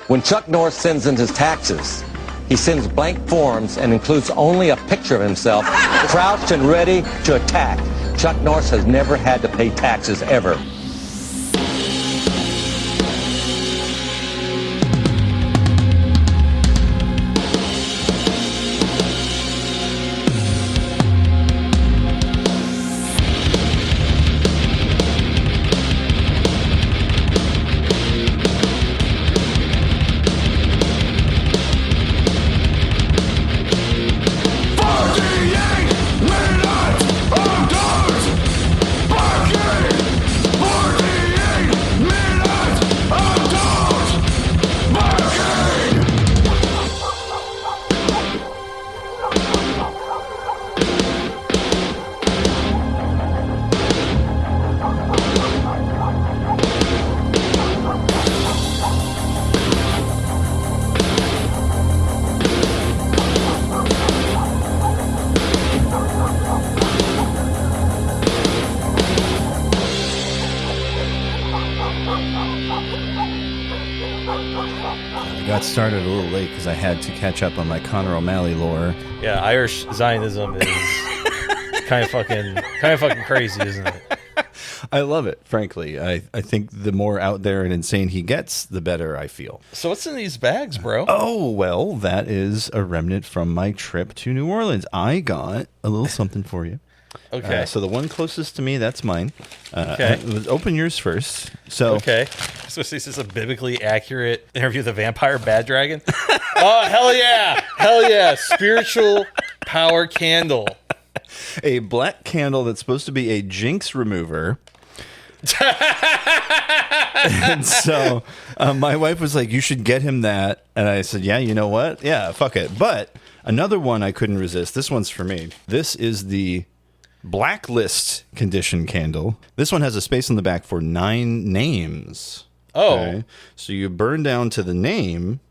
When Chuck Norris sends in his taxes, he sends blank forms and includes only a picture of himself crouched and ready to attack. Chuck Norris has never had to pay taxes ever. Started a little late because I had to catch up on my Conor O'Malley lore. Yeah, Irish Zionism is kind of fucking crazy, isn't it? I love it, frankly. I think the more out there and insane he gets, the better I feel. So what's in these bags, bro? Oh, well, that is a remnant from my trip to New Orleans. I got a little something for you. Okay. So the one closest to me, that's mine. Okay. Open yours first. So okay. So is this a biblically accurate interview with a vampire bad dragon? Oh, hell yeah. Hell yeah. Spiritual power candle. A black candle that's supposed to be a jinx remover. And so my wife was like, you should get him that. And I said, yeah, you know what? Yeah, fuck it. But another one I couldn't resist. This one's for me. This is the Blacklist condition candle. This one has a space in the back for 9 names. Oh. Okay? So you burn down to the name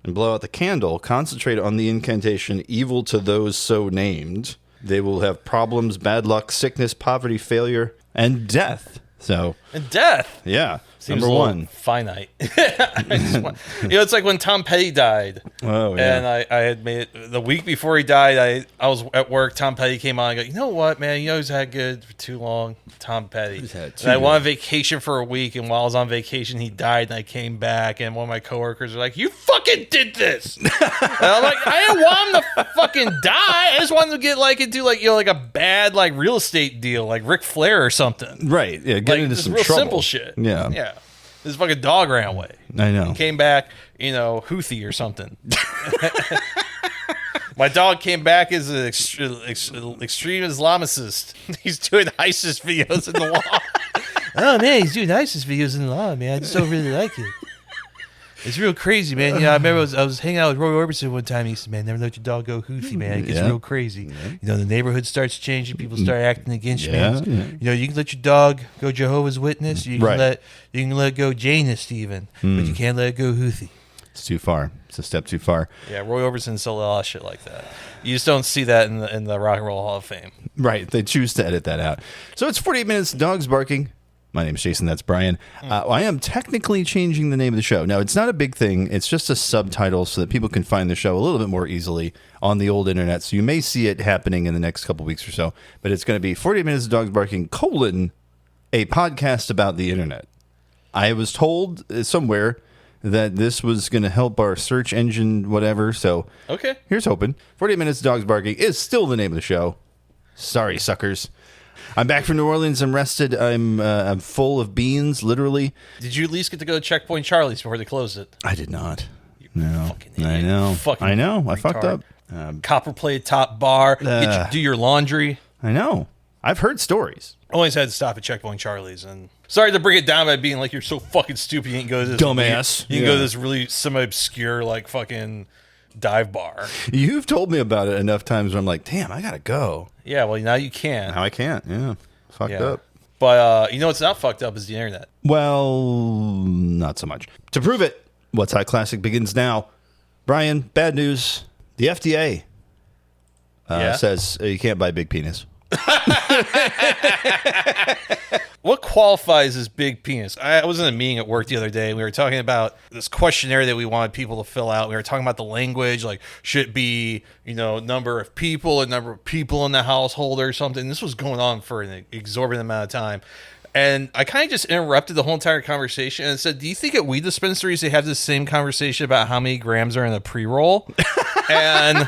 and blow out the candle. Concentrate on the incantation, evil to those so named. They will have problems, bad luck, sickness, poverty, failure, and death. So, and death? Yeah. Seems number 1. Finite. It's like when Tom Petty died. Oh, yeah. And I had made it the week before he died. I was at work. Tom Petty came on. I go, you know what, man? You know he's had good for too long. Tom Petty. And I went on vacation for a week. And while I was on vacation, he died. And I came back. And one of my coworkers were like, you fucking did this. And I'm like, I didn't want him to fucking die. I just wanted him to get into like a bad real estate deal, like Ric Flair or something. Right. Yeah. Get into some real trouble. Simple shit. Yeah. Yeah. This fucking dog ran away. I know. He came back, Houthi or something. My dog came back as an extreme Islamicist. He's doing ISIS videos in the law. Oh, man, he's doing ISIS videos in the law, man. I just don't really like it. It's real crazy, man. I remember I was hanging out with Roy Orbison one time. He said, man, never let your dog go Houthi, man. It gets real crazy. Yeah. The neighborhood starts changing. People start acting against you. Yeah. You can let your dog go Jehovah's Witness. You can let go Janist even. But you can't let it go Houthi. It's too far. It's a step too far. Yeah, Roy Orbison sold a lot of shit like that. You just don't see that in the Rock and Roll Hall of Fame. Right. They choose to edit that out. So it's 48 minutes, dogs barking. My name's Jason. That's Bryan. I am technically changing the name of the show. Now, it's not a big thing. It's just a subtitle so that people can find the show a little bit more easily on the old internet. So you may see it happening in the next couple weeks or so. But it's going to be 48 Minutes of Dogs Barking, a podcast about the internet. I was told somewhere that this was going to help our search engine, whatever. So okay, here's hoping. 48 Minutes of Dogs Barking is still the name of the show. Sorry, suckers. I'm back from New Orleans. I'm rested. I'm full of beans, literally. Did you at least get to go to Checkpoint Charlie's before they closed it? I did not. No. Fucking idiot. I know. I fucked up. Copper-plated top bar. Do your laundry. I know. I've heard stories. Always had to stop at Checkpoint Charlie's. And sorry to bring it down by being like, you're so fucking stupid. You can go to this dumbass. You can go to this really semi-obscure, fucking dive bar. You've told me about it enough times where I'm like, damn, I gotta go. Yeah, well, now you can. Now I can't. Yeah. Fucked up. But what's not fucked up is the internet. Well, not so much. To prove it, What's Hot Classic begins now. Bryan, bad news. The FDA says you can't buy big penis. what qualifies as big penis? I was in a meeting at work the other day, and we were talking about this questionnaire that we wanted people to fill out. We were talking about the language, like, should it be, number of people, a number of people in the household or something. This was going on for an exorbitant amount of time. And I kind of just interrupted the whole entire conversation and said, do you think at weed dispensaries they have the same conversation about how many grams are in a pre-roll? And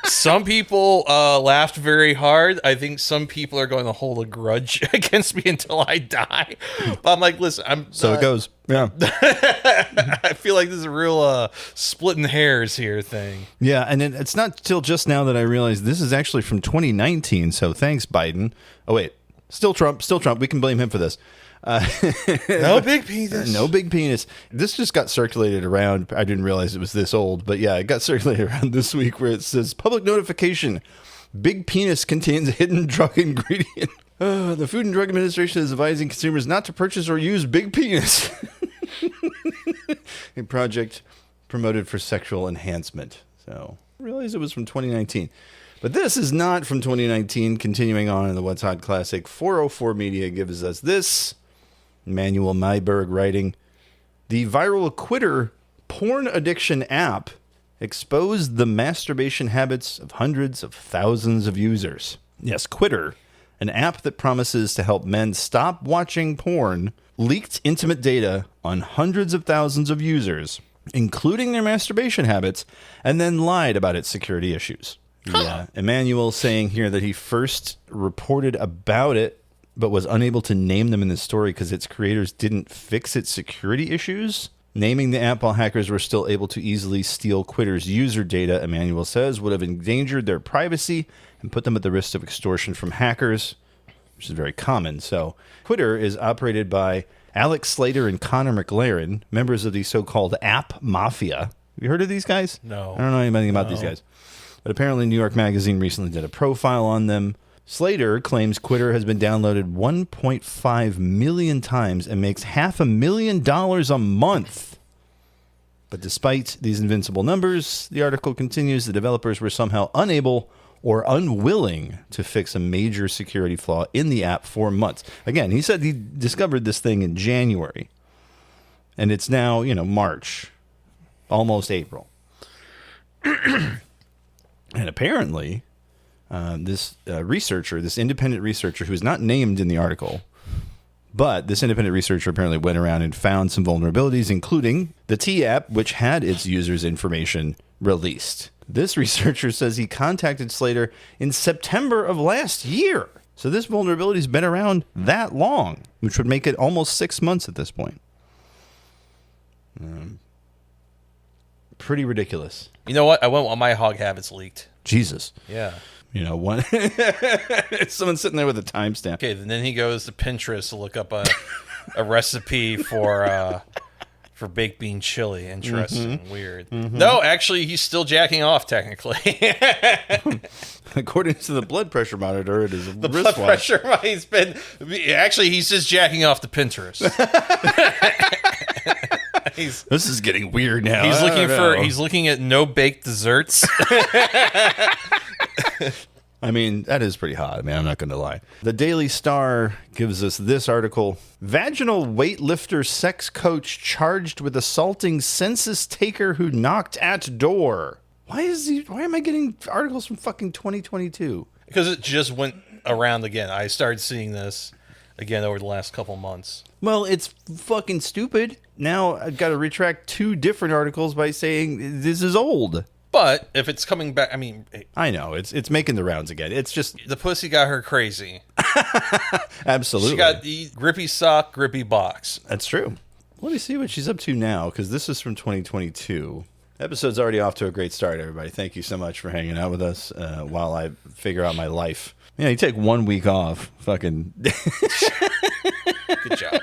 some people laughed very hard. I think some people are going to hold a grudge against me until I die. But I'm like, listen, So it goes. Yeah. I feel like this is a real splitting hairs here thing. Yeah, and it's not till just now that I realized this is actually from 2019, so thanks, Biden. Oh, wait. Still Trump. We can blame him for this. No big penis. No big penis. This just got circulated around. I didn't realize it was this old, but yeah, it got circulated around this week where it says, public notification, big penis contains a hidden drug ingredient. The Food and Drug Administration is advising consumers not to purchase or use big penis. A project promoted for sexual enhancement. So I realized it was from 2019. But this is not from 2019. Continuing on in the What's Hot Classic, 404 Media gives us this. Manuel Myberg writing, the viral Quittr porn addiction app exposed the masturbation habits of hundreds of thousands of users. Yes, Quittr, an app that promises to help men stop watching porn, leaked intimate data on hundreds of thousands of users, including their masturbation habits, and then lied about its security issues. Yeah, Emmanuel saying here that he first reported about it, but was unable to name them in the story because its creators didn't fix its security issues. Naming the app while hackers were still able to easily steal Quittr's user data, Emmanuel says, would have endangered their privacy and put them at the risk of extortion from hackers, which is very common. So Quittr is operated by Alex Slater and Connor McLaren, members of the so-called App Mafia. Have you heard of these guys? No. I don't know anything about these guys. But apparently New York Magazine recently did a profile on them. Slater claims Quittr has been downloaded 1.5 million times and makes $500,000 a month. But despite these invincible numbers, the article continues, the developers were somehow unable or unwilling to fix a major security flaw in the app for months. Again, he said he discovered this thing in January. And it's now, March, almost April. And apparently, this independent researcher, who is not named in the article, but this independent researcher apparently went around and found some vulnerabilities, including the T app, which had its users' information released. This researcher says he contacted Slater in September of last year. So this vulnerability's been around that long, which would make it almost 6 months at this point. Pretty ridiculous. You know what? I won't want my hog habits leaked. Jesus. Yeah. One someone's sitting there with a timestamp. Okay, and then he goes to Pinterest to look up a recipe for baked bean chili. Interesting. Weird. No, actually, he's still jacking off, technically. According to the blood pressure monitor, it is a the blood pressure. He's just jacking off the Pinterest. This is getting weird now. He's looking at no baked desserts. I mean, that is pretty hot. I mean, I'm not going to lie. The Daily Star gives us this article. Vaginal weightlifter sex coach charged with assaulting census taker who knocked at door. Why am I getting articles from fucking 2022? Because it just went around again. I started seeing this again over the last couple months. Well, it's fucking stupid. Now I've got to retract 2 different articles by saying this is old. But if it's coming back, I mean... I know, it's making the rounds again. It's just... The pussy got her crazy. Absolutely. She got the grippy sock, grippy box. That's true. Let me see what she's up to now, because this is from 2022. Episode's already off to a great start, everybody. Thank you so much for hanging out with us while I figure out my life. Yeah, you take 1 week off. Fucking... Good job.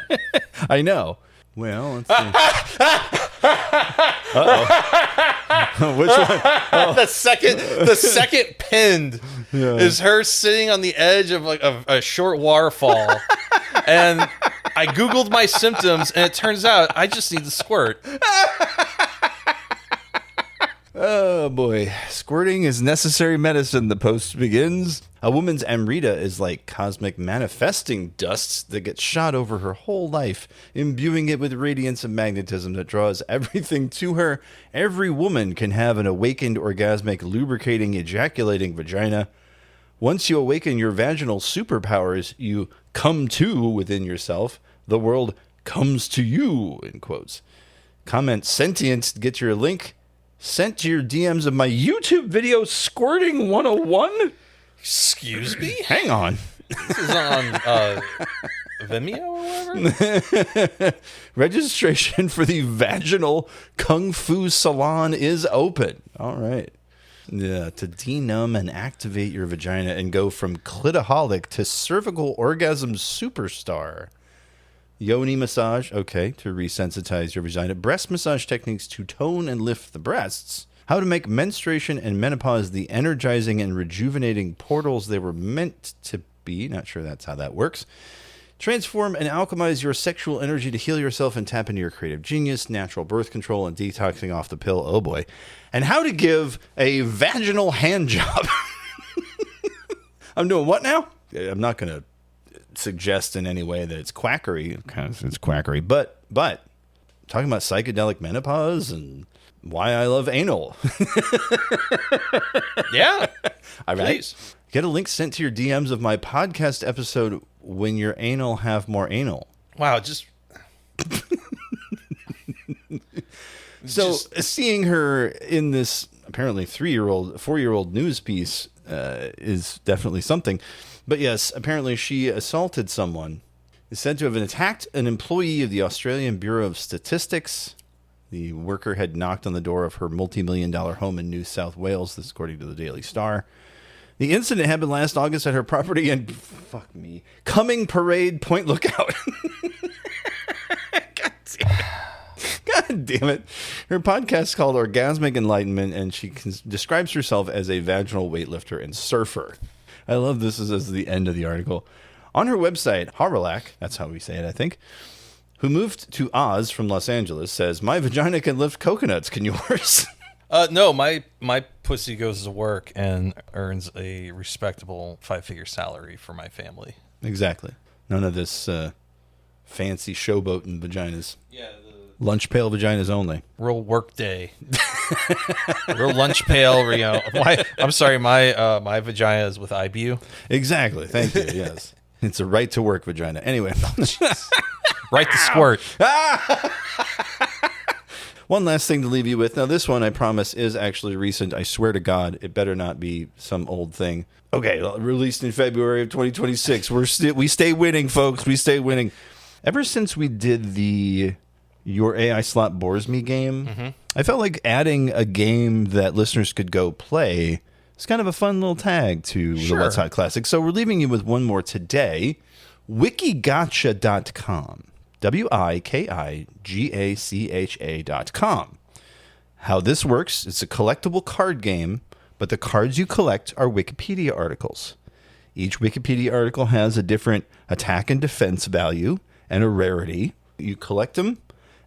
I know. Well, let's see. Uh-oh. Which one? Oh. The second pinned is her sitting on the edge of a short waterfall. And I Googled my symptoms, and it turns out I just need to squirt. Oh, boy. Squirting is necessary medicine, the post begins. A woman's Amrita is like cosmic manifesting dust that gets shot over her whole life, imbuing it with radiance and magnetism that draws everything to her. Every woman can have an awakened, orgasmic, lubricating, ejaculating vagina. Once you awaken your vaginal superpowers, you come to within yourself. The world comes to you, in quotes. Comment sentient to get your link sent to your DMs of my YouTube video, Squirting 101. Excuse me? Hang on. This is on Vimeo or whatever? Registration for the vaginal kungfu salon is open. All right. Yeah, to denumb and activate your vagina and go from clitaholic to cervical orgasm superstar. Yoni massage, okay, to resensitize your vagina. Breast massage techniques to tone and lift the breasts. How to make menstruation and menopause the energizing and rejuvenating portals they were meant to be. Not sure that's how that works. Transform and alchemize your sexual energy to heal yourself and tap into your creative genius. Natural birth control and detoxing off the pill. Oh boy. And how to give a vaginal hand job. I'm doing what now? I'm not going to suggest in any way that it's quackery. It's quackery. But talking about psychedelic menopause and why I love anal. Yeah. All right. Please. Get a link sent to your DMs of my podcast episode, When Your Anal Have More Anal. Wow, just... So seeing her in this apparently 4-year-old news piece is definitely something. But yes, apparently she assaulted someone. Is said to have attacked an employee of the Australian Bureau of Statistics. The worker had knocked on the door of her multi-million-dollar home in New South Wales, this according to the Daily Star. The incident happened last August at her property in, Cumming Parade Point Lookout. God damn it. Her podcast is called Orgasmic Enlightenment, and she describes herself as a vaginal weightlifter and surfer. I love this as the end of the article. On her website, Haralac, that's how we say it, I think, who moved to Oz from Los Angeles, says, my vagina can lift coconuts. Can yours? No, my pussy goes to work and earns a respectable 5-figure salary for my family. Exactly. None of this fancy showboating vaginas. Yeah. Lunch pail vaginas only. Real work day. Real lunch pail. I'm sorry, my vagina is with IBU. Exactly. Thank you. Yes. It's a right to work vagina. Anyway. Right to squirt. One last thing to leave you with. Now, this one, I promise, is actually recent. I swear to God, it better not be some old thing. Okay, released in February of 2026. We stay winning, folks. We stay winning. Ever since we did the Your AI Slot Bores Me game, I felt like adding a game that listeners could go play is kind of a fun little tag to the What's Hot Classic. So we're leaving you with one more today. Wikigotcha.com. WIKIGACHA.com. How this works, it's a collectible card game, but the cards you collect are Wikipedia articles. Each Wikipedia article has a different attack and defense value and a rarity. You collect them,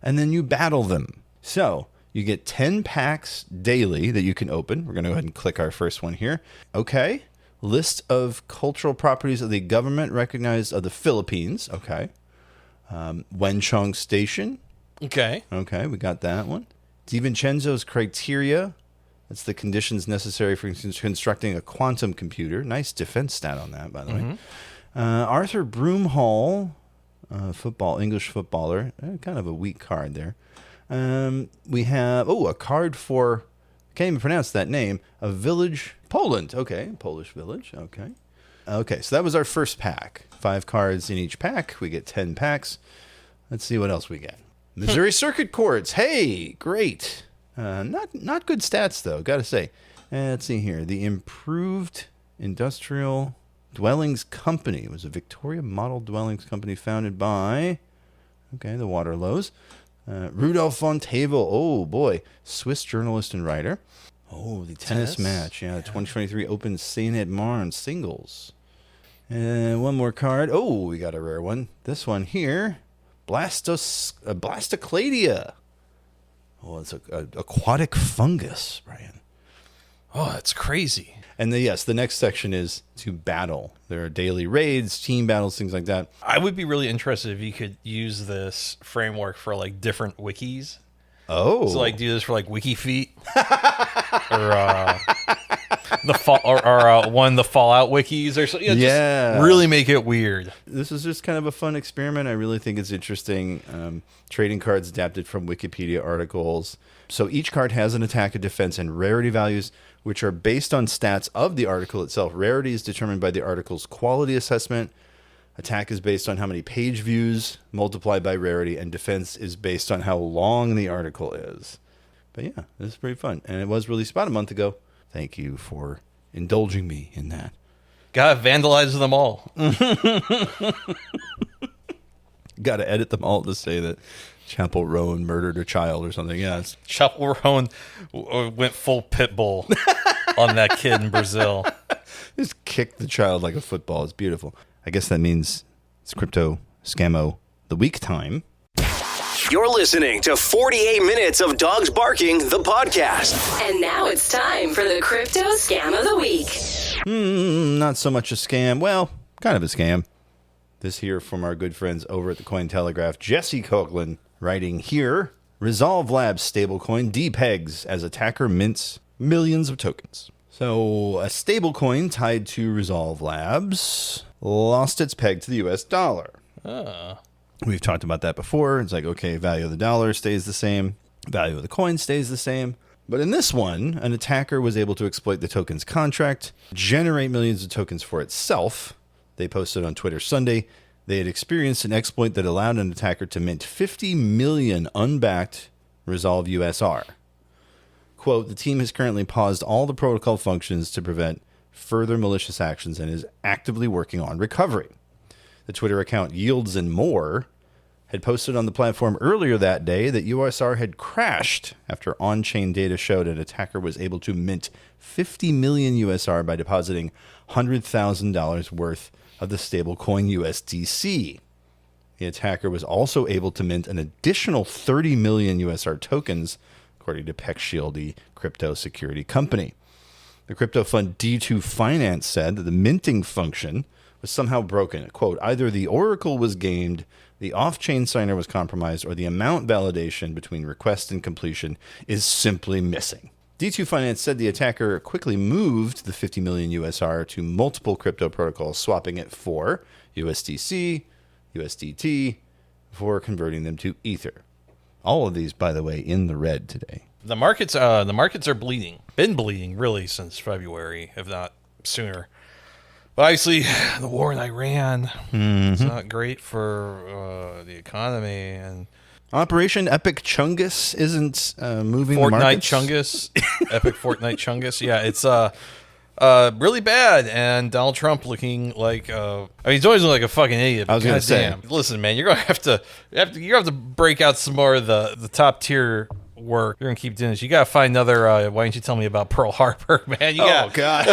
and then you battle them. So you get 10 packs daily that you can open. We're going to go ahead and click our first one here. Okay. List of cultural properties of the government recognized of the Philippines. Okay. Wenchong Station. Okay. Okay, we got that one. DiVincenzo's criteria. That's the conditions necessary for constructing a quantum computer. Nice defense stat on that, by the way. Arthur Broomhall, English footballer. Kind of a weak card there. We have, a card for, can't even pronounce that name, a village, Poland. Okay, Polish village. Okay. Okay, so that was our first pack. 5 cards in each pack. We get 10 packs. Let's see what else we get. Missouri Circuit Courts. Hey, great. Not good stats, though, gotta say. Let's see here. The Improved Industrial Dwellings Company. It was a Victoria Model Dwellings Company founded by, the Waterlows. Rudolf von Tavel. Oh, boy. Swiss journalist and writer. Oh, the tennis match. Yeah, the 2023 Open St. Ed Marne singles. One more card. Oh, we got a rare one. This one here. Blastocladia. Oh, it's an aquatic fungus, Brian. Oh, that's crazy. And the next section is to battle. There are daily raids, team battles, things like that. I would be really interested if you could use this framework for like different wikis. Oh, So like do this for like WikiFeet or the Fallout wikis or something. Just really make it weird. This is just kind of a fun experiment. I really think it's interesting. Trading cards adapted from Wikipedia articles. So each card has an attack, a defense, and rarity values, which are based on stats of the article itself. Rarity is determined by the article's quality assessment. Attack is based on how many page views multiplied by rarity, and defense is based on how long the article is. But yeah, this is pretty fun. And it was released about a month ago. Thank you for indulging me in that. Gotta vandalize them all. Gotta edit them all to say that Chapel Rowan murdered a child or something. Yeah, Chapel Rowan went full pit bull on that kid in Brazil. just kicked the child like a football. It's beautiful. I guess that means it's Crypto Scammo the Week time. You're listening to 48 Minutes of Dogs Barking, the podcast. And now it's time for the Crypto Scam of the Week. Not so much a scam. Well, kind of a scam. This here from our good friends over at the Cointelegraph. Jesse Coughlin writing here, Resolve Labs stablecoin depegs as attacker mints millions of tokens. So a stablecoin tied to Resolve Labs lost its peg to the US dollar. We've talked about that before. It's like, okay, value of the dollar stays the same. Value of the coin stays the same. But in this one, an attacker was able to exploit the token's contract, generate millions of tokens for itself. They posted on Twitter Sunday. They had experienced an exploit that allowed an attacker to mint 50 million unbacked Resolve USR. Quote, the team has currently paused all the protocol functions to prevent further malicious actions and is actively working on recovery. The Twitter account Yields and More had posted on the platform earlier that day that USR had crashed after on-chain data showed an attacker was able to mint 50 million USR by depositing $100,000 worth of the stablecoin USDC. The attacker was also able to mint an additional 30 million USR tokens, according to PeckShield, the crypto security company. The crypto fund D2 Finance said that the minting function was somehow broken. Quote, either the oracle was gamed, the off-chain signer was compromised, or the amount validation between request and completion is simply missing. D2 Finance said the attacker quickly moved the 50 million USR to multiple crypto protocols, swapping it for USDC, USDT, before converting them to Ether. All of these, by the way, in the red today. The markets are bleeding. Been bleeding really since February, if not sooner. But obviously, the war in Iran is not great for the economy. And Operation Epic Chungus isn't moving the Fortnite markets. Chungus, Epic Fortnite Chungus. Yeah, it's really bad. And Donald Trump looking like he's always like a fucking idiot. I was gonna say. Listen, man, you're gonna have to break out some more of the top tier work. You're gonna keep doing this. You gotta find another. Why don't you tell me about Pearl Harbor, man? Oh God,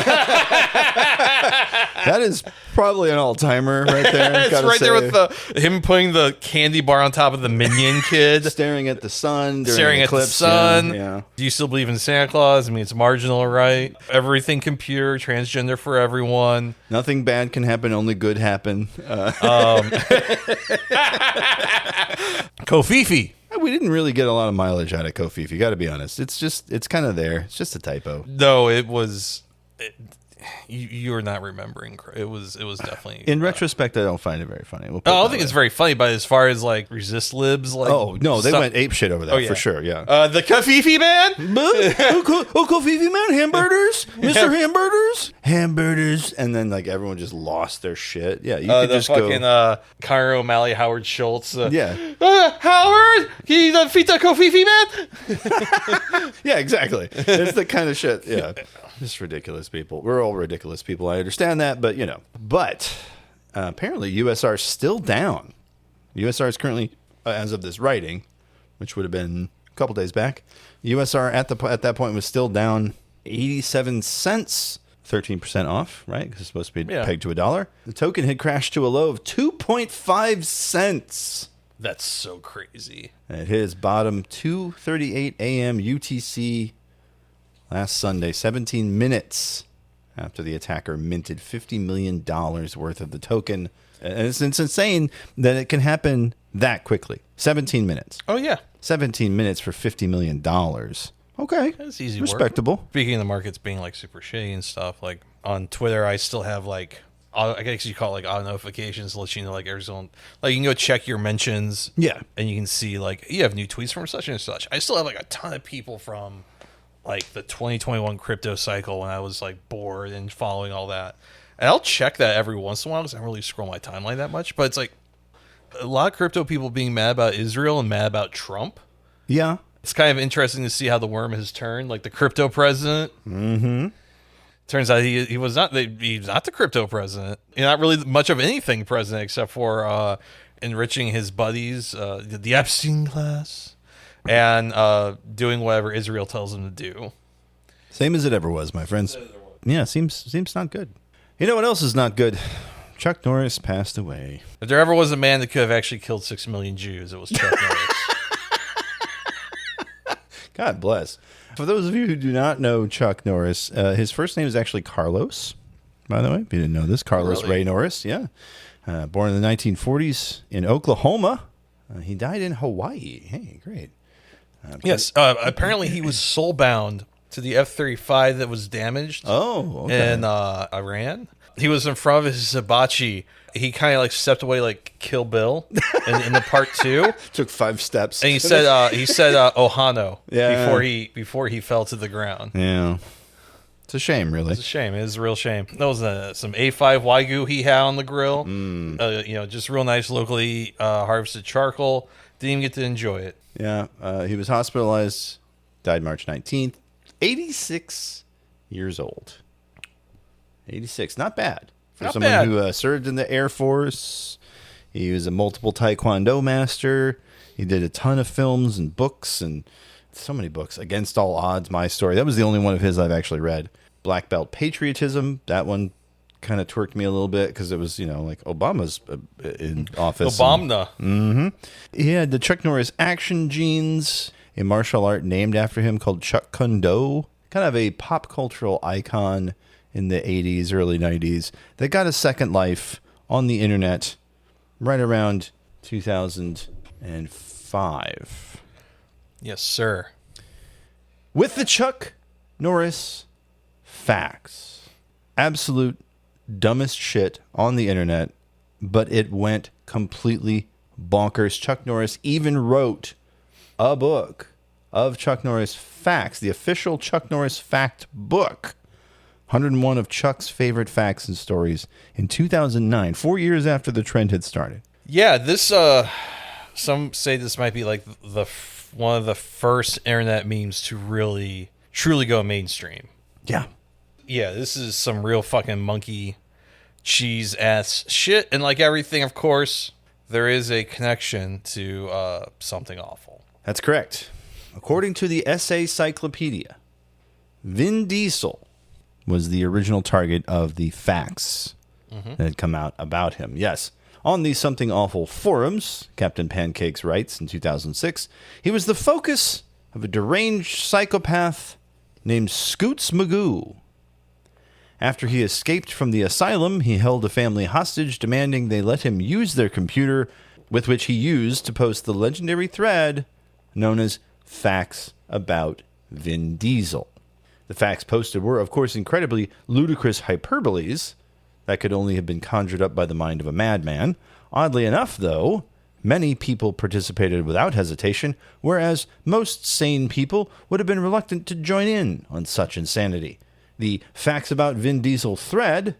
that is probably an all-timer right there. It's right there with him putting the candy bar on top of the Minion kid, staring at the sun, during staring at the eclipse. sun. Yeah. Do you still believe in Santa Claus? I mean, it's marginal, right? Everything computer, transgender for everyone. Nothing bad can happen, only good happen. Kofifi. We didn't really get a lot of mileage out of Kofi, if you got to be honest. It's kind of there. It's just a typo. No, it was. You're not remembering. It was definitely. In retrospect, I don't find it very funny. We'll I don't think it's very funny, but as far as like resist libs, like no, they went ape shit over that yeah. for sure. Yeah. The Kofifi man. Kofifi man, hamburgers, Mr. Hamburgers, hamburgers, and then like everyone just lost their shit. Yeah, you could The just fucking go. Cairo O'Malley, Howard Schultz. Yeah. Howard, can you defeat the Kofifi man? Yeah, exactly. It's the kind of shit. Yeah. Just ridiculous people. We're all ridiculous people. I understand that, but you know. But apparently USR is still down. USR is currently, as of this writing, which would have been a couple days back, USR at that point was still down 87 cents, 13% off, right? Because it's supposed to be pegged to $1. The token had crashed to a low of 2.5 cents. That's so crazy. And it hit its bottom 2:38 a.m. UTC last Sunday, 17 minutes after the attacker minted $50 million worth of the token. And it's insane that it can happen that quickly. 17 minutes. Oh, yeah. 17 minutes for $50 million. Okay. That's easy Respectable. work. Speaking of the markets being like super shitty and stuff, like on Twitter, I still have like, I guess you call it like auto notifications to let you know like every zone. Like you can go check your mentions. Yeah. And you can see like you have new tweets from such and such. I still have like a ton of people from like the 2021 crypto cycle when I was like bored and following all that. And I'll check that every once in a while because I don't really scroll my timeline that much. But it's like a lot of crypto people being mad about Israel and mad about Trump. Yeah. It's kind of interesting to see how the worm has turned. Like the crypto president. Mm-hmm. Turns out he's not the crypto president. Not really much of anything president except for enriching his buddies, the Epstein class, and doing whatever Israel tells him to do. Same as it ever was, my friends. Yeah, seems not good. You know what else is not good? Chuck Norris passed away. If there ever was a man that could have actually killed 6 million Jews, it was Chuck Norris. God bless. For those of you who do not know Chuck Norris, his first name is actually Carlos, by the way, if you didn't know this. Carlos Really? Ray Norris, yeah. Born in the 1940s in Oklahoma. He died in Hawaii. Hey, great. Yes, apparently he was soul-bound to the F-35 that was damaged in Iran. He was in front of his hibachi. He kind of like stepped away like Kill Bill in the part 2. Took 5 steps. And he said Ohano Yeah. before he fell to the ground. Yeah. It's a shame, really. It's a shame. It is a real shame. That was some A5 Wagyu he had on the grill. Just real nice locally harvested charcoal. Didn't even get to enjoy it. Yeah. He was hospitalized, died March 19th, 86 years old. 86. Not bad. For Not someone bad. who served in the Air Force. He was a multiple Taekwondo master. He did a ton of films and books and so many books. Against All Odds, My Story. That was the only one of his I've actually read. Black Belt Patriotism. That one kind of twerked me a little bit because it was, like Obama's in office. Obama. He had the Chuck Norris action genes, a martial art named after him called Chuck Kundo. Kind of a pop cultural icon in the 80s, early 90s, that got a second life on the internet right around 2005. Yes, sir. With the Chuck Norris facts. Absolute dumbest shit on the internet, but it went completely bonkers. Chuck Norris even wrote a book of Chuck Norris facts, the official Chuck Norris fact book. 101 of Chuck's favorite facts and stories in 2009, 4 years after the trend had started. Yeah, this, some say this might be like one of the first internet memes to really, truly go mainstream. Yeah. Yeah, this is some real fucking monkey cheese ass shit. And like everything, of course, there is a connection to something awful. That's correct. According to the SA Cyclopedia, Vin Diesel was the original target of the facts that had come out about him. Yes. On the Something Awful forums, Captain Pancakes writes in 2006, he was the focus of a deranged psychopath named Scoots Magoo. After he escaped from the asylum, he held a family hostage, demanding they let him use their computer, with which he used to post the legendary thread known as Facts About Vin Diesel. The facts posted were, of course, incredibly ludicrous hyperboles that could only have been conjured up by the mind of a madman. Oddly enough, though, many people participated without hesitation, whereas most sane people would have been reluctant to join in on such insanity. The Facts About Vin Diesel thread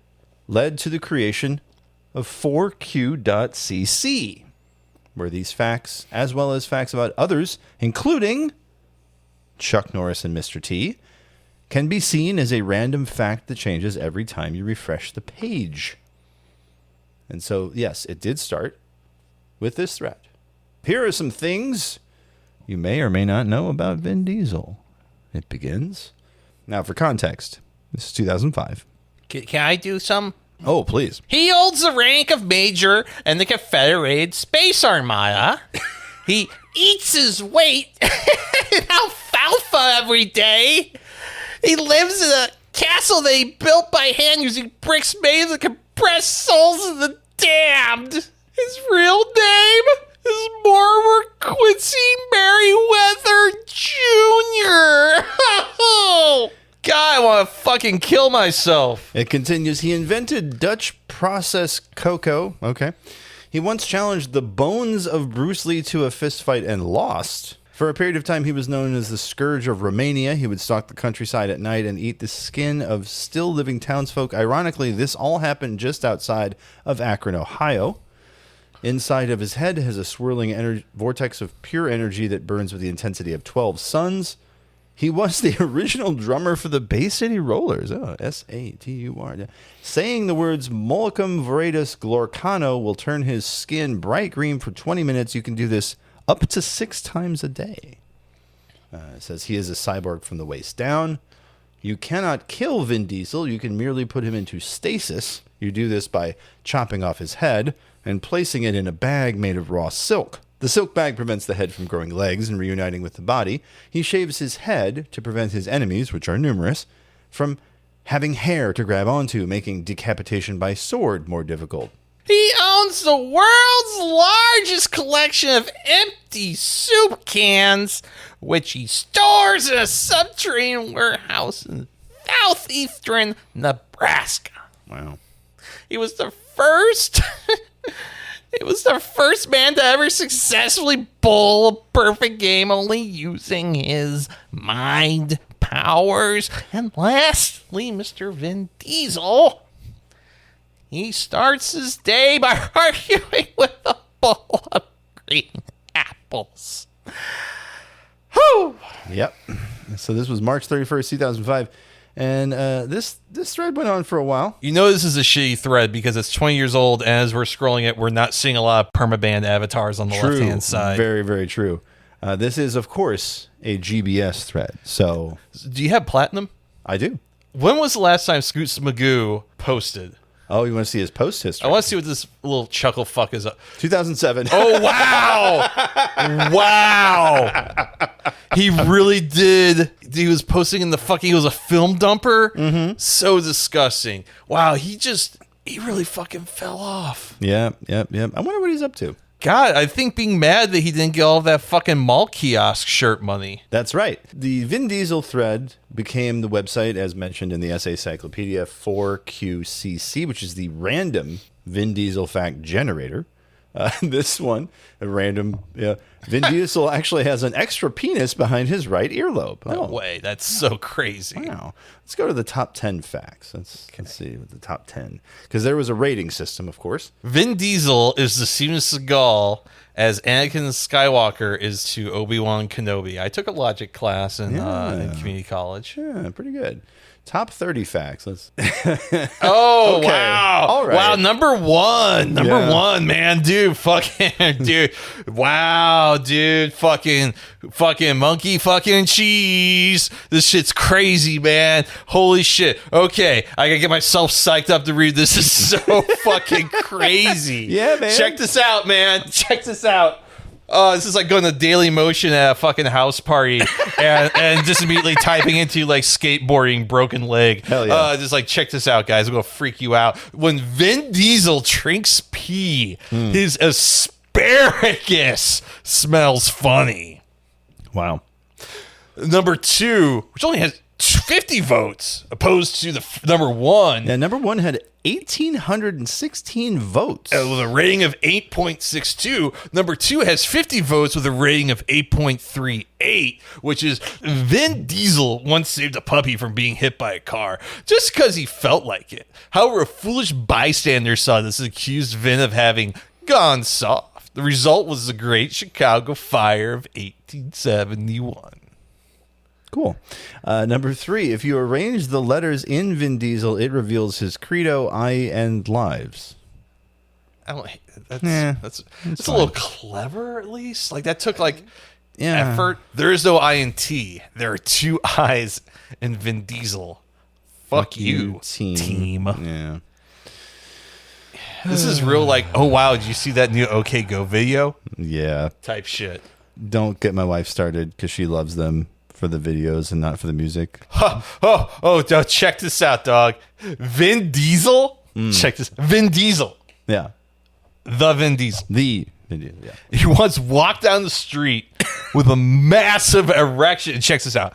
led to the creation of 4q.cc, where these facts, as well as facts about others, including Chuck Norris and Mr. T, can be seen as a random fact that changes every time you refresh the page. And so, yes, it did start with this thread. Here are some things you may or may not know about Vin Diesel. It begins. Now, for context, this is 2005. Can I do some? Oh, please. He holds the rank of Major in the Confederate Space Armada. He eats his weight in alfalfa every day. He lives in a castle they built by hand using bricks made of the compressed souls of the damned. His real name is Mortimer Quincy Merriweather Jr. God, I want to fucking kill myself. It continues. He invented Dutch process cocoa. Okay. He once challenged the bones of Bruce Lee to a fist fight and lost. For a period of time, he was known as the Scourge of Romania. He would stalk the countryside at night and eat the skin of still living townsfolk. Ironically, this all happened just outside of Akron, Ohio. Inside of his head has a swirling vortex of pure energy that burns with the intensity of 12 suns. He was the original drummer for the Bay City Rollers. Oh, S-A-T-U-R. Saying the words Molicum Veredus Glorcano will turn his skin bright green for 20 minutes. You can do this up to 6 times a day. It says he is a cyborg from the waist down. You cannot kill Vin Diesel. You can merely put him into stasis. You do this by chopping off his head and placing it in a bag made of raw silk. The silk bag prevents the head from growing legs and reuniting with the body. He shaves his head to prevent his enemies, which are numerous, from having hair to grab onto, making decapitation by sword more difficult. He owns the world's largest collection of empty soup cans, which he stores in a subterranean warehouse in southeastern Nebraska. Wow. He was the first... He was the first man to ever successfully bowl a perfect game only using his mind powers. And lastly, Mr. Vin Diesel... He starts his day by arguing with a bowl of green apples. Whew. Yep. So this was March 31st, 2005. And this thread went on for a while. You know this is a shitty thread because it's 20 years old, and as we're scrolling it, we're not seeing a lot of permaband avatars on the left-hand side. Very, very true. This is, of course, a GBS thread. So do you have platinum? I do. When was the last time Scoots Magoo posted? Oh, you want to see his post history? I want to see what this little chuckle fuck is up. 2007. Oh, wow. Wow. He really did. He was posting in the fucking, he was a film dumper. Mm-hmm. So disgusting. Wow. He really fucking fell off. Yep. I wonder what he's up to. God, I think being mad that he didn't get all that fucking mall kiosk shirt money. That's right. The Vin Diesel thread became the website, as mentioned in the essay cyclopedia, 4QCC, which is the random Vin Diesel fact generator. This one, a random... Vin Diesel actually has an extra penis behind his right earlobe. No way. That's so crazy. Wow. Let's go to the top 10 facts. Let's see what the top 10... Because there was a rating system, of course. Vin Diesel is to Steven Seagal as Anakin Skywalker is to Obi-Wan Kenobi. I took a logic class in community college. Yeah, pretty good. Top 30 facts. Let's. Oh, okay. Wow. All right. Wow, number one, man. Dude, fucking, dude. Wow, dude. Fucking monkey fucking cheese. This shit's crazy, man. Holy shit. Okay, I gotta get myself psyched up to read this. This is so fucking crazy. Yeah, man. Check this out, man. Check this out. Oh, this is like going to Daily Motion at a fucking house party and just immediately typing into like skateboarding broken leg. Hell yeah. Just like, check this out, guys. I'm going to freak you out. When Vin Diesel drinks pee, his asparagus smells funny. Wow. Number 2, which only has 50 votes, opposed to the number 1. Yeah, number 1 had 1,816 votes. With a rating of 8.62. Number 2 has 50 votes with a rating of 8.38, which is Vin Diesel once saved a puppy from being hit by a car just because he felt like it. However, a foolish bystander saw this and accused Vin of having gone soft. The result was the Great Chicago Fire of 1871. Cool. Number 3, if you arrange the letters in Vin Diesel, it reveals his credo, I end lives. I don't hate that. That's a little clever, at least. Like, that took, effort. There is no I in T. There are 2 I's in Vin Diesel. Fuck you, team. Yeah. This is real, oh, wow, did you see that new OK Go video? Yeah. Type shit. Don't get my wife started because she loves them. for the videos and not for the music. Check this out, dog. Vin Diesel? Check this. Vin Diesel. Yeah. The Vin Diesel. The video, yeah. He once walked down the street with a massive erection. Check this out.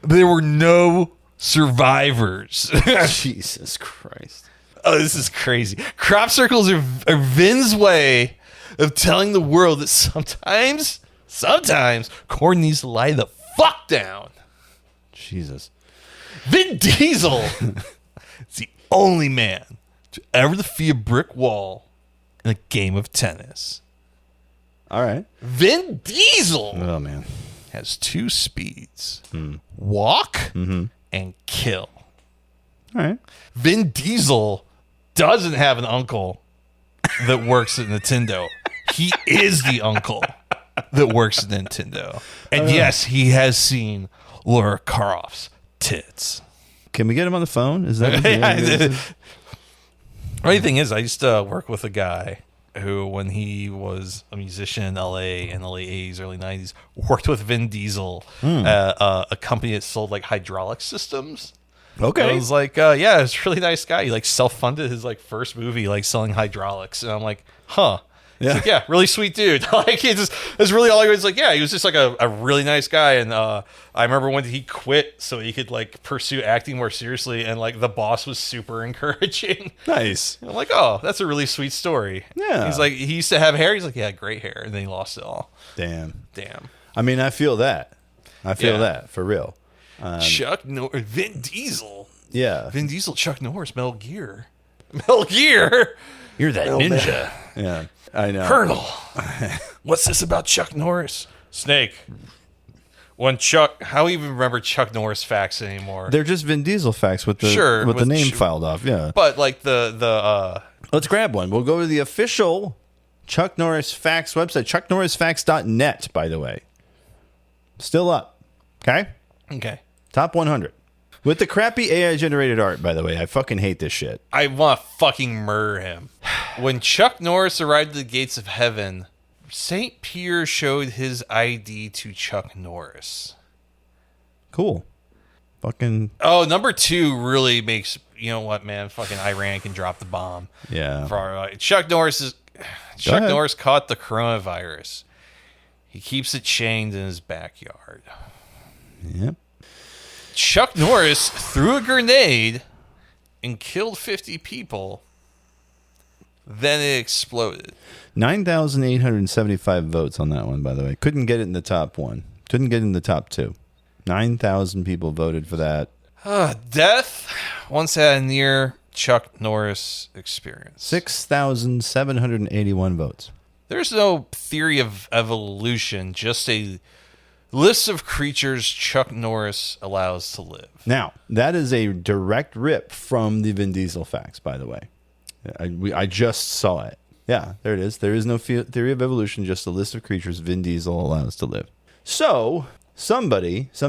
There were no survivors. Jesus Christ. Oh, this is crazy. Crop circles are Vin's way of telling the world that sometimes corn needs to lie the fuck down. Jesus. Vin Diesel is the only man to ever defeat a brick wall in a game of tennis. All right. Vin Diesel Oh, man. has 2 speeds. Walk and kill. All right. Vin Diesel doesn't have an uncle that works at Nintendo. He is the uncle that works at Nintendo. And yes, he has seen Laura Karoff's tits. Can we get him on the phone? Is that what The funny thing is, I used to work with a guy who, when he was a musician in LA in the late 80s, early 90s, worked with Vin Diesel, a company that sold like hydraulic systems. Okay. And I was like, yeah, it's a really nice guy. He like self-funded his like first movie, like selling hydraulics. And I'm like, huh. He's like, yeah, really sweet dude. Like, it's really all I was like, yeah, he was just like a really nice guy. And I remember when he quit so he could like pursue acting more seriously. And like the boss was super encouraging. Nice. And I'm like, oh, that's a really sweet story. Yeah. He's like, he used to have hair. He's like, yeah, great hair. And then he lost it all. Damn. I mean, I feel that. Yeah. That for real. Chuck Norris, Vin Diesel. Yeah. Vin Diesel, Chuck Norris, Metal Gear. Metal Gear? You're that ninja. Yeah. I know. Colonel, what's this about Chuck Norris? Snake. When Chuck, how even remember Chuck Norris facts anymore? They're just Vin Diesel facts with the with the name filed off. Yeah. But like the Let's grab one. We'll go to the official Chuck Norris facts website, chucknorrisfacts.net, by the way. Still up. Okay? okay. Top 100. With the crappy AI generated art, by the way. I fucking hate this shit. I want to fucking murder him. When Chuck Norris arrived at the gates of heaven, St. Peter showed his ID to Chuck Norris. Cool. Fucking. Oh, number 2 really makes, you know what, man? Fucking Iran can drop the bomb. Yeah. Chuck Norris caught the coronavirus. He keeps it chained in his backyard. Yep. Chuck Norris threw a grenade and killed 50 people. Then it exploded. 9,875 votes on that one, by the way. Couldn't get it in the top 1. Couldn't get in the top 2. 9,000 people voted for that. Death once had a near Chuck Norris experience. 6,781 votes. There's no theory of evolution, just a list of creatures Chuck Norris allows to live. Now, that is a direct rip from the Vin Diesel facts, by the way. I just saw it. Yeah, there it is. There is no theory of evolution, just a list of creatures Vin Diesel allows to live. So, some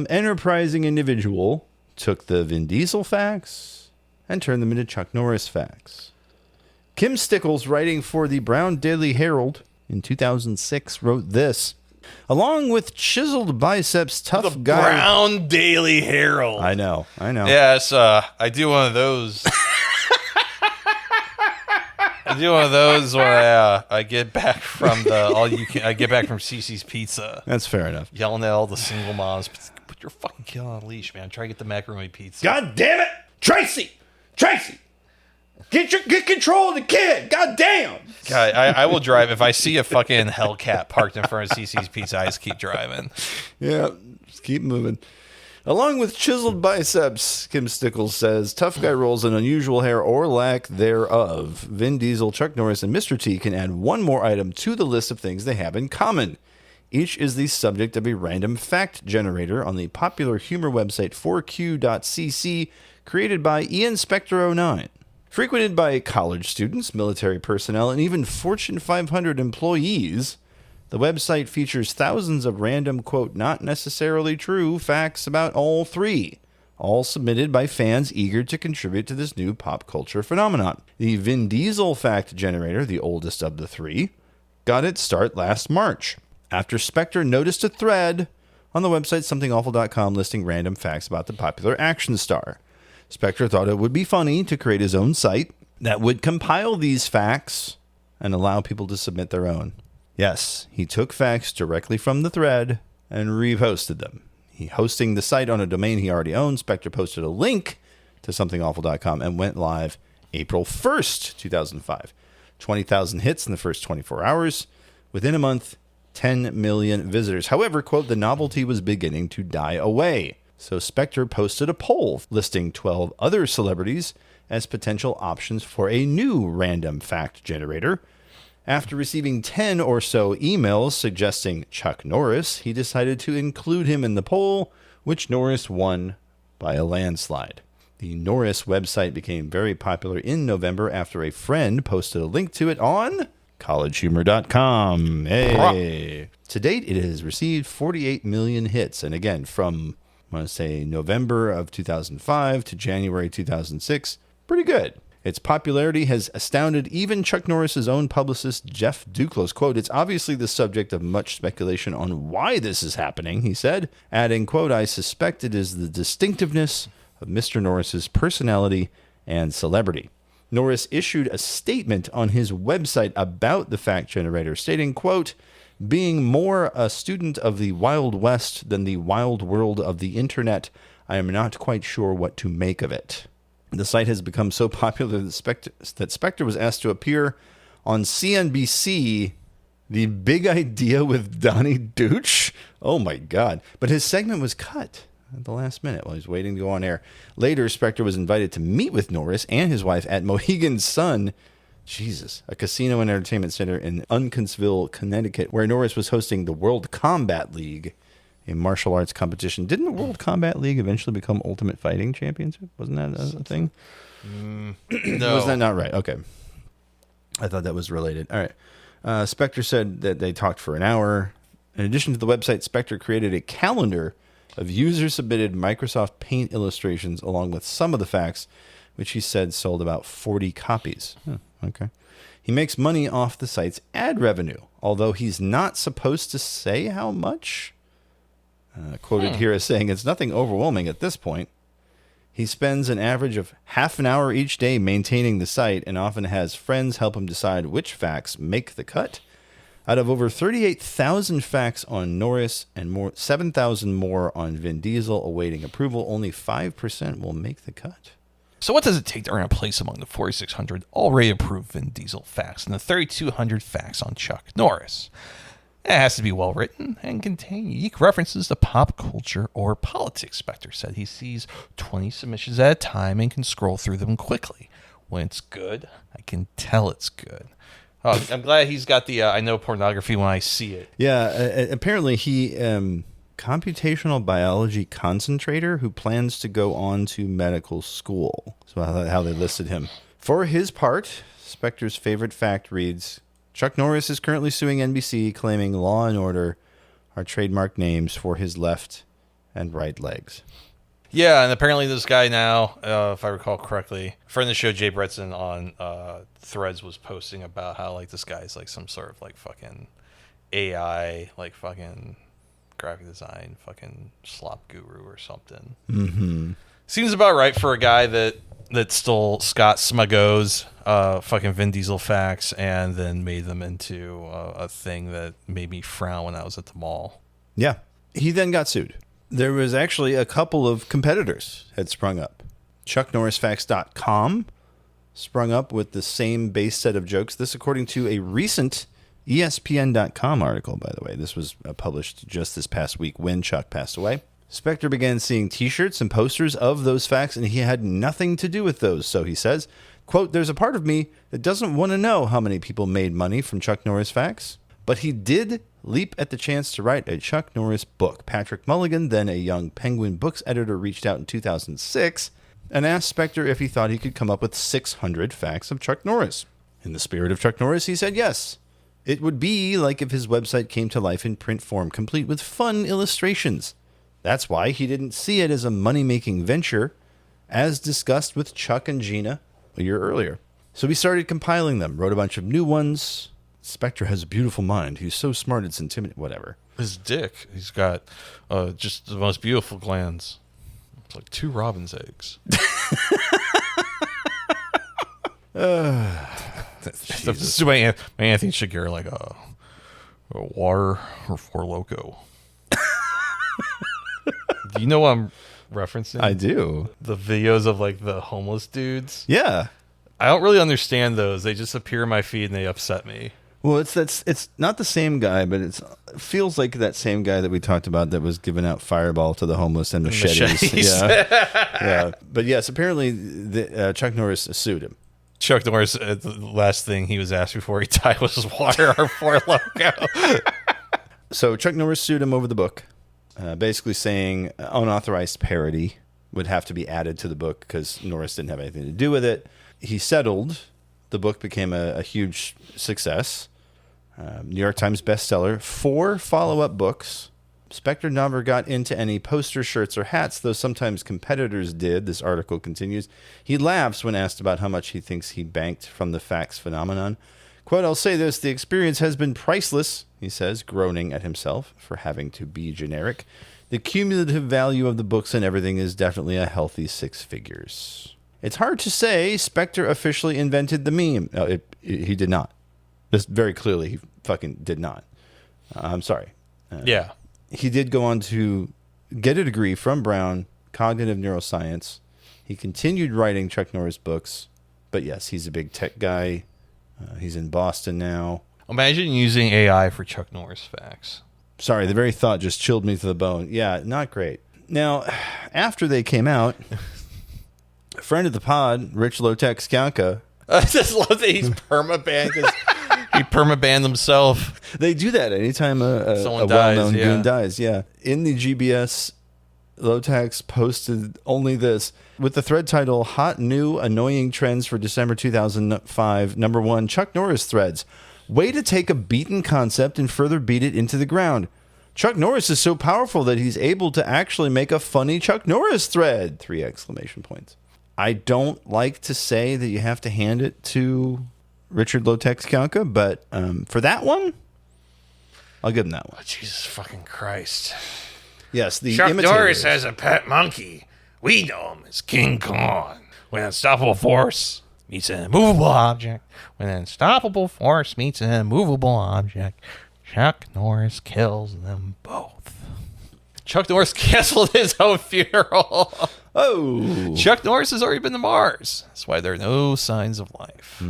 enterprising individual took the Vin Diesel facts and turned them into Chuck Norris facts. Kim Stickles, writing for the Brown Daily Herald in 2006, wrote this. Along with chiseled biceps, tough guy. Brown Daily Herald. I know. Yes, I do one of those. I do one of those when I get back from I get back from Cece's Pizza. That's fair enough. Yelling at all the single moms, put your fucking kid on a leash, man. Try to get the macaroni pizza. God damn it, Tracy! Get control of the kid. God damn. God, I will drive if I see a fucking Hellcat parked in front of Cece's Pizza. I just keep driving. Yeah, just keep moving. Along with chiseled biceps, Kim Stickles says, tough guy roles and unusual hair or lack thereof. Vin Diesel, Chuck Norris, and Mr. T can add one more item to the list of things they have in common. Each is the subject of a random fact generator on the popular humor website 4q.cc, created by Ian Spector09. Frequented by college students, military personnel, and even Fortune 500 employees, the website features thousands of random, quote, not necessarily true facts about all three, all submitted by fans eager to contribute to this new pop culture phenomenon. The Vin Diesel fact generator, the oldest of the three, got its start last March, after Spectre noticed a thread on the website somethingawful.com listing random facts about the popular action star. Spectre thought it would be funny to create his own site that would compile these facts and allow people to submit their own. Yes, he took facts directly from the thread and reposted them. He hosting the site on a domain he already owned. Spectre posted a link to somethingawful.com and went live April 1st, 2005. 20,000 hits in the first 24 hours. Within a month, 10 million visitors. However, quote, the novelty was beginning to die away. So Spectre posted a poll listing 12 other celebrities as potential options for a new random fact generator. After receiving 10 or so emails suggesting Chuck Norris, he decided to include him in the poll, which Norris won by a landslide. The Norris website became very popular in November after a friend posted a link to it on collegehumor.com. Hey. To date, it has received 48 million hits. And again, from, I want to say, November of 2005 to January 2006, pretty good. Its popularity has astounded even Chuck Norris's own publicist, Jeff Duclos. Quote, it's obviously the subject of much speculation on why this is happening, he said, adding, quote, I suspect it is the distinctiveness of Mr. Norris's personality and celebrity. Norris issued a statement on his website about the fact generator, stating, quote, being more a student of the Wild West than the wild world of the internet, I am not quite sure what to make of it. The site has become so popular that Spectre was asked to appear on CNBC, The Big Idea with Donnie Deutsch. Oh, my God. But his segment was cut at the last minute while he was waiting to go on air. Later, Spectre was invited to meet with Norris and his wife at Mohegan Sun, a casino and entertainment center in Uncasville, Connecticut, where Norris was hosting the World Combat League, a martial arts competition. Didn't the World Combat League eventually become Ultimate Fighting Championship? Wasn't that a thing? No. Was that not right? Okay. I thought that was related. All right. Spectre said that they talked for an hour. In addition to the website, Spectre created a calendar of user-submitted Microsoft Paint illustrations along with some of the facts, which he said sold about 40 copies. Okay. He makes money off the site's ad revenue, although he's not supposed to say how much. Quoted here as saying, it's nothing overwhelming at this point. He spends an average of half an hour each day maintaining the site and often has friends help him decide which facts make the cut. Out of over 38,000 facts on Norris and 7,000 more on Vin Diesel awaiting approval, only 5% will make the cut. So what does it take to earn a place among the 4,600 already approved Vin Diesel facts and the 3,200 facts on Chuck Norris? It has to be well written and contain unique references to pop culture or politics, Spectre said. He sees 20 submissions at a time and can scroll through them quickly. When it's good, I can tell it's good. I'm glad he's got the I know pornography when I see it. Yeah, apparently he computational biology concentrator who plans to go on to medical school. So how they listed him. For his part, Spectre's favorite fact reads, Chuck Norris is currently suing NBC, claiming Law and Order are trademark names for his left and right legs. Yeah, and apparently this guy now, if I recall correctly, a friend of the show, Jay Bretson on Threads was posting about how like this guy's like some sort of like fucking AI, like fucking graphic design, fucking slop guru or something. Mm-hmm. Seems about right for a guy that stole Scott Smago's fucking Vin Diesel facts and then made them into a thing that made me frown when I was at the mall. Yeah. He then got sued. There was actually a couple of competitors had sprung up. ChuckNorrisFacts.com sprung up with the same base set of jokes. This according to a recent ESPN.com article, by the way. This was published just this past week when Chuck passed away. Spectre began seeing T-shirts and posters of those facts, and he had nothing to do with those, so he says, quote, there's a part of me that doesn't want to know how many people made money from Chuck Norris facts, but he did leap at the chance to write a Chuck Norris book. Patrick Mulligan, then a young Penguin Books editor, reached out in 2006 and asked Spectre if he thought he could come up with 600 facts of Chuck Norris. In the spirit of Chuck Norris, he said yes. It would be like if his website came to life in print form, complete with fun illustrations. That's why he didn't see it as a money-making venture, as discussed with Chuck and Gina a year earlier. So he started compiling them, wrote a bunch of new ones. Spectre has a beautiful mind. He's so smart it's intimidating. Whatever. His dick. He's got just the most beautiful glands. It's like 2 robin's eggs. This is my Anthony Shigure, like a water or Four Loko. Do you know what I'm referencing? I do. The videos of like the homeless dudes. Yeah. I don't really understand those. They just appear in my feed and they upset me. Well, it's not the same guy, but it feels like that same guy that we talked about that was giving out Fireball to the homeless and machetes. Yeah. But yes, apparently Chuck Norris sued him. Chuck Norris, the last thing he was asked before he died was water or Four Loko. So Chuck Norris sued him over the book, basically saying unauthorized parody would have to be added to the book because Norris didn't have anything to do with it. He settled. The book became a huge success. New York Times bestseller. 4 follow-up books. Spector never got into any poster shirts or hats, though sometimes competitors did. This article continues. He laughs when asked about how much he thinks he banked from the fax phenomenon. Quote, I'll say this, the experience has been priceless, he says, groaning at himself for having to be generic. The cumulative value of the books and everything is definitely a healthy 6 figures. It's hard to say Spector officially invented the meme. No, he did not. Just very clearly, he fucking did not. I'm sorry. Yeah. He did go on to get a degree from Brown, cognitive neuroscience. He continued writing Chuck Norris books. But yes, he's a big tech guy. He's in Boston now. Imagine using AI for Chuck Norris facts. Sorry, the very thought just chilled me to the bone. Yeah, not great. Now, after they came out, a friend of the pod, Rich Lotek Skanka. I just love that he's permabanned because he permabanned himself. They do that anytime a well-known goon dies. Yeah. In the GBS, Lotex posted only this. With the thread title, Hot New Annoying Trends for December 2005, number 1, Chuck Norris threads. Way to take a beaten concept and further beat it into the ground. Chuck Norris is so powerful that he's able to actually make a funny Chuck Norris thread! 3 exclamation points. I don't like to say that you have to hand it to Richard Lotex Kanka, but for that one, I'll give him that one. Oh, Jesus fucking Christ. Yes, the Chuck imitators. Norris has a pet monkey. We know him as King Kong. When unstoppable force meets an immovable object. When an unstoppable force meets an immovable object. Chuck Norris kills them both. Chuck Norris canceled his own funeral. Oh. Chuck Norris has already been to Mars. That's why there are no signs of life.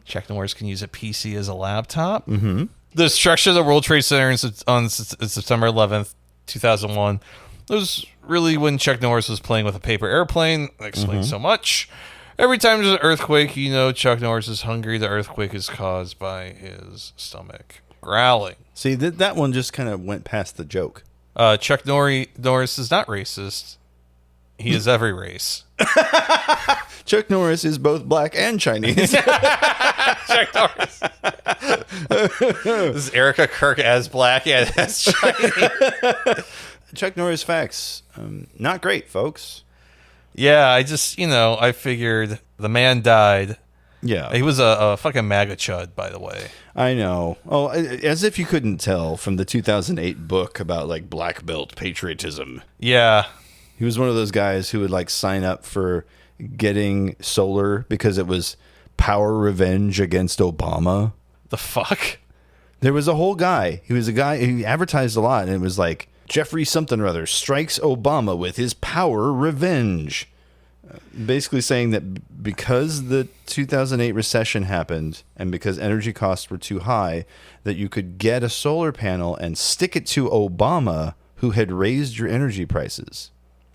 Chuck Norris can use a PC as a laptop. The destruction of the World Trade Center on September 11th, 2001. It was really when Chuck Norris was playing with a paper airplane. That explains so much. Every time there's an earthquake, you know Chuck Norris is hungry. The earthquake is caused by his stomach growling. See, that one just kind of went past the joke. Chuck Norris is not racist. He is every race. Chuck Norris is both black and Chinese. Chuck Norris. This is Erica Kirk as black and as Chinese. Chuck Norris facts. Not great, folks. Yeah, I figured the man died. Yeah. He was a fucking MAGA chud, by the way. I know. Oh, as if you couldn't tell from the 2008 book about like black belt patriotism. Yeah. He was one of those guys who would like sign up for getting solar because it was power revenge against Obama. The fuck? There was a whole guy. He was a guy who advertised a lot, and it was like Jeffrey something or other strikes Obama with his power revenge. Basically saying that because the 2008 recession happened and because energy costs were too high, that you could get a solar panel and stick it to Obama, who had raised your energy prices.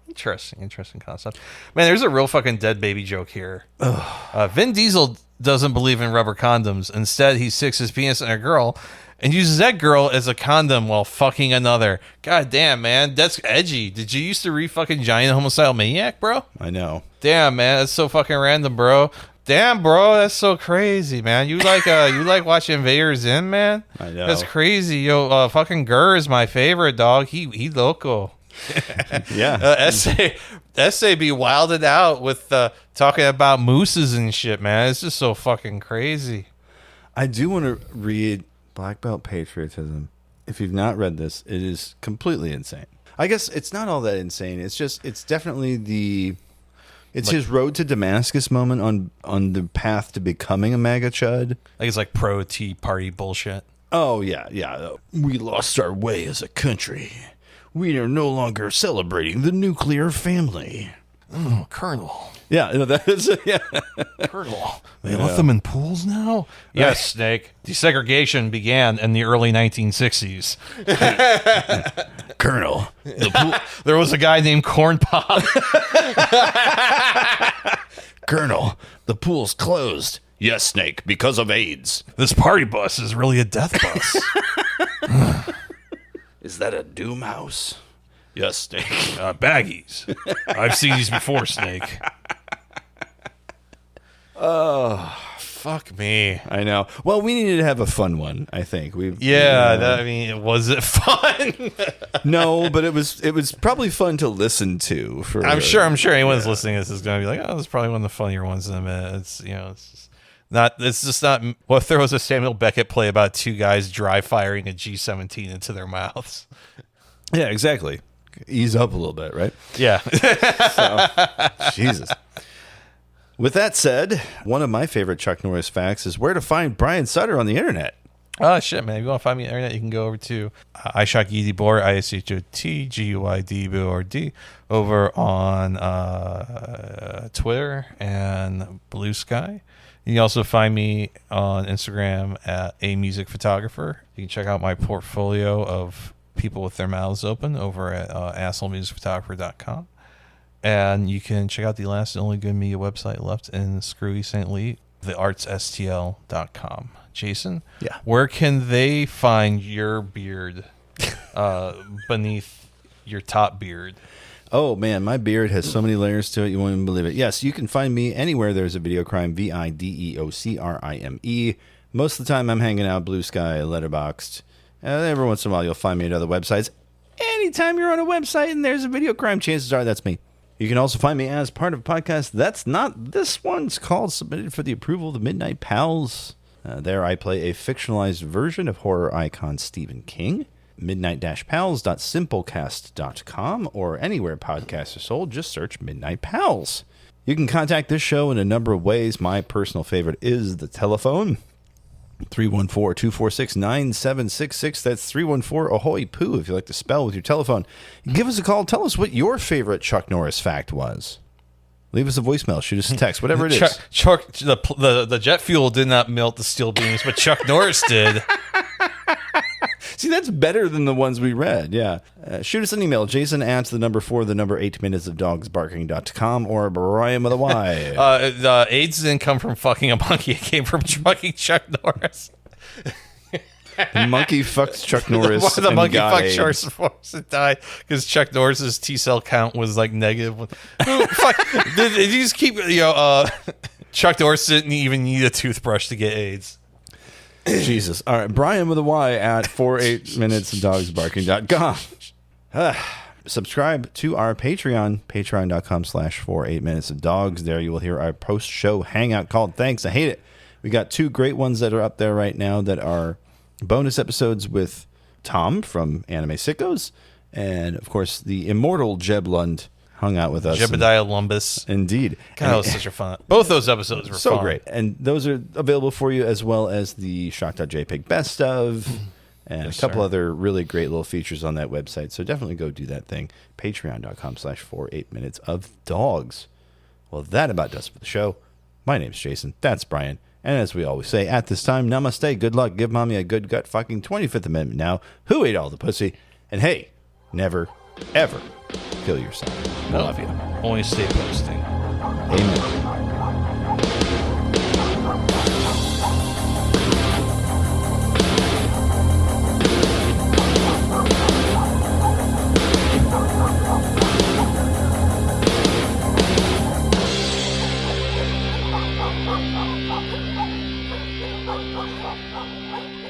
Interesting concept. Man, there's a real fucking dead baby joke here. Vin Diesel doesn't believe in rubber condoms. Instead, he sticks his penis in a girl and uses that girl as a condom while fucking another. God damn, man. That's edgy. Did you used to read fucking Giant Homicidal Maniac, bro? I know. Damn, man. That's so fucking random, bro. Damn, bro. That's so crazy, man. You like watching Invader Zim, man? I know. That's crazy. Yo, fucking Gurr is my favorite, dog. He loco. Yeah. Essay be wilded out with talking about mooses and shit, man. It's just so fucking crazy. I do want to read Black Belt Patriotism. If you've not read this, it is completely insane. I guess it's not all that insane. It's definitely it's his road to Damascus moment on the path to becoming a MAGA chud. Like it's like pro Tea Party bullshit. Oh, yeah. We lost our way as a country. We are no longer celebrating the nuclear family. Oh, Colonel. Yeah, that is, yeah. Colonel. They left them in pools now? Yes, Snake. Desegregation began in the early 1960s. Colonel. There was a guy named Corn Pop. Colonel, the pool's closed. Yes, Snake, because of AIDS. This party bus is really a death bus. Is that a doom house? Yes, Snake. Baggies. I've seen these before, Snake. Oh, fuck me. I know. Well, we needed to have a fun one, I think. Was it fun? No, but it was probably fun to listen to. I'm sure anyone's listening to this is going to be like, oh, this is probably one of the funnier ones in a minute. It's just not. Well, if there was a Samuel Beckett play about two guys dry firing a G17 into their mouths. Yeah, exactly. Ease up a little bit, right? Yeah. Jesus. With that said, one of my favorite Chuck Norris facts is where to find Bryan Sutter on the internet. Oh, shit, man. If you want to find me on the internet, you can go over to iShotGuidBoard, ISHOTGUIDBORD, over on Twitter and Blue Sky. You can also find me on Instagram at A Music Photographer. You can check out my portfolio of people with their mouths open over at assholemusicphotographer.com. And you can check out the last and only good media website left in Screwy St. Lee, theartsstl.com. Jason, yeah, where can they find your beard beneath your top beard? Oh, man, my beard has so many layers to it, you won't even believe it. Yes, you can find me anywhere there's a video crime, VIDEOCRIME. Most of the time I'm hanging out Blue Sky, Letterboxd. Every once in a while you'll find me at other websites. Anytime you're on a website and there's a video crime, chances are that's me. You can also find me as part of a podcast that's not this one's called Submitted for the Approval of the Midnight Pals. There I play a fictionalized version of horror icon Stephen King. Midnight-pals.simplecast.com or anywhere podcasts are sold, just search Midnight Pals. You can contact this show in a number of ways. My personal favorite is the telephone. 314-246-9766. That's 314 AHOY POO if you like to spell with your telephone. Give us a call. Tell us what your favorite Chuck Norris fact was. Leave us a voicemail. Shoot us a text. Whatever it is. The jet fuel did not melt the steel beams, but Chuck Norris did. See, that's better than the ones we read. Yeah. Shoot us an email. Jason at the number 4, the number 8 minutes of dogsbarking.com or Bryan with a Y. The AIDS didn't come from fucking a monkey. It came from fucking Chuck Norris. The monkey fucked Chuck Norris. The monkey fucked Chuck Norris and died because Chuck Norris's T cell count was like negative. Did you just keep, Chuck Norris didn't even need a toothbrush to get AIDS. Jesus. All right. Bryan with a Y at 48minutesofdogsbarking.com. Subscribe to our Patreon, patreon.com/48minutesofdogs. There you will hear our post-show hangout called Thanks, I Hate It. We got 2 great ones that are up there right now that are bonus episodes with Tom from Anime Sickos. And, of course, the immortal Jeb Lund hung out with us. Jebediah Lumbus. Indeed. God, that was such a fun. Both those episodes were so fun. Great. And those are available for you as well as the Shock.jpg best of and a couple other really great little features on that website. So definitely go do that thing. Patreon.com/48minutesofdogs. Well, that about does it for the show. My name's Jason. That's Bryan. And as we always say, at this time, namaste, good luck, give mommy a good gut, fucking 25th Amendment now. Who ate all the pussy? And hey, never, ever kill yourself. I love you. Only stay posting. Amen. Thank you.